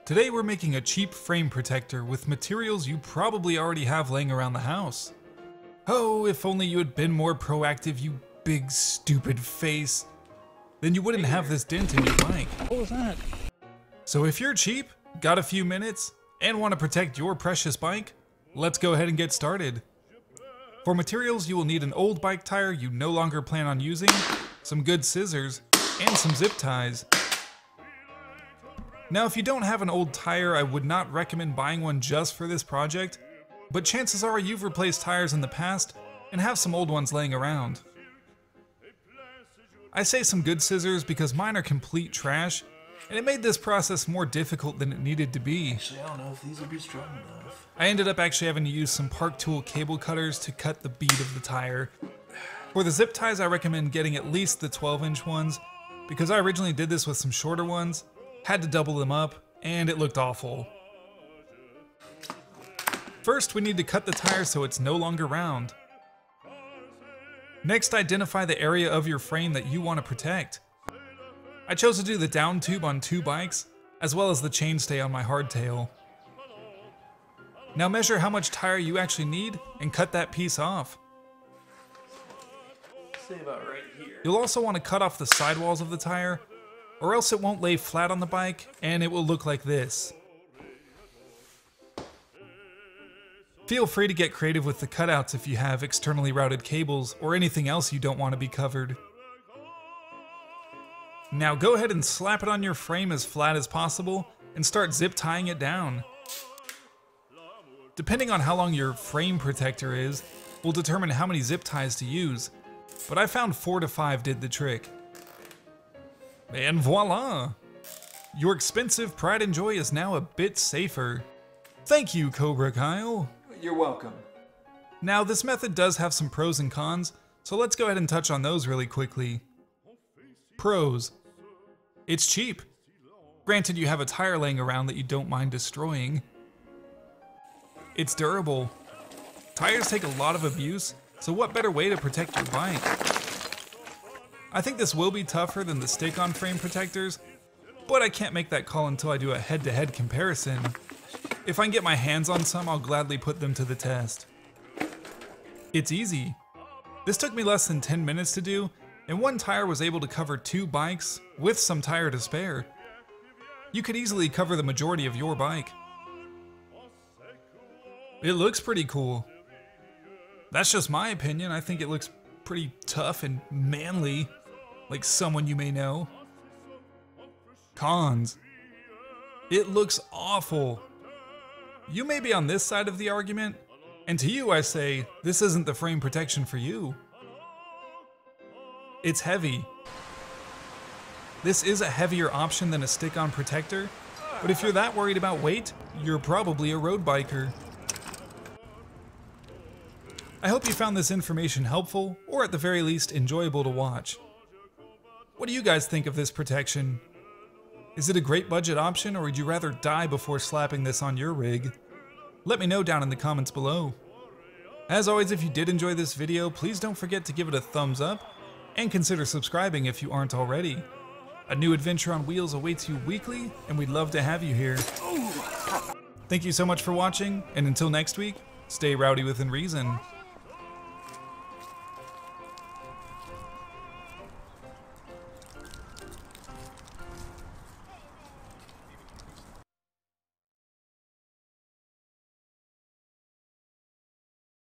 Today we're making a cheap frame protector with materials you probably already have laying around the house. Oh, if only you had been more proactive, you big stupid face. Then you wouldn't have this dent in your bike. What was that? So if you're cheap, got a few minutes, and want to protect your precious bike, let's go ahead and get started. For materials, you will need an old bike tire you no longer plan on using, some good scissors, and some zip ties. Now, if you don't have an old tire, I would not recommend buying one just for this project, but chances are you've replaced tires in the past and have some old ones laying around. I say some good scissors because mine are complete trash, and it made this process more difficult than it needed to be. Actually, I don't know if these will be strong enough. I ended up actually having to use some Park Tool cable cutters to cut the bead of the tire. For the zip ties, I recommend getting at least the 12-inch ones, because I originally did this with some shorter ones, had to double them up, and it looked awful. First, we need to cut the tire so it's no longer round. Next, identify the area of your frame that you want to protect. I chose to do the down tube on 2 bikes, as well as the chainstay on my hardtail. Now measure how much tire you actually need and cut that piece off. Say about right here. You'll also want to cut off the sidewalls of the tire, or else it won't lay flat on the bike and it will look like this. Feel free to get creative with the cutouts if you have externally routed cables or anything else you don't want to be covered. Now go ahead and slap it on your frame as flat as possible and start zip tying it down. Depending on how long your frame protector is, will determine how many zip ties to use, but I found 4 to 5 did the trick. And voila! Your expensive pride and joy is now a bit safer. Thank you, Cobra Kyle. You're welcome. Now, this method does have some pros and cons, so let's go ahead and touch on those really quickly. Pros. It's cheap. Granted, you have a tire laying around that you don't mind destroying. It's durable. Tires take a lot of abuse, so what better way to protect your bike? I think this will be tougher than the stick-on frame protectors, but I can't make that call until I do a head-to-head comparison. If I can get my hands on some, I'll gladly put them to the test. It's easy. This took me less than 10 minutes to do, and one tire was able to cover 2 bikes with some tire to spare. You could easily cover the majority of your bike. It looks pretty cool. That's just my opinion. I think it looks pretty tough and manly, like someone you may know. Cons. It looks awful. You may be on this side of the argument, and to you I say, this isn't the frame protection for you. It's heavy. This is a heavier option than a stick-on protector, but if you're that worried about weight, you're probably a road biker. I hope you found this information helpful, or at the very least enjoyable to watch. What do you guys think of this protection? Is it a great budget option, or would you rather die before slapping this on your rig? Let me know down in the comments below. As always, if you did enjoy this video, please don't forget to give it a thumbs up, and consider subscribing if you aren't already. A new adventure on wheels awaits you weekly, and we'd love to have you here. Thank you so much for watching, and until next week, stay rowdy within reason.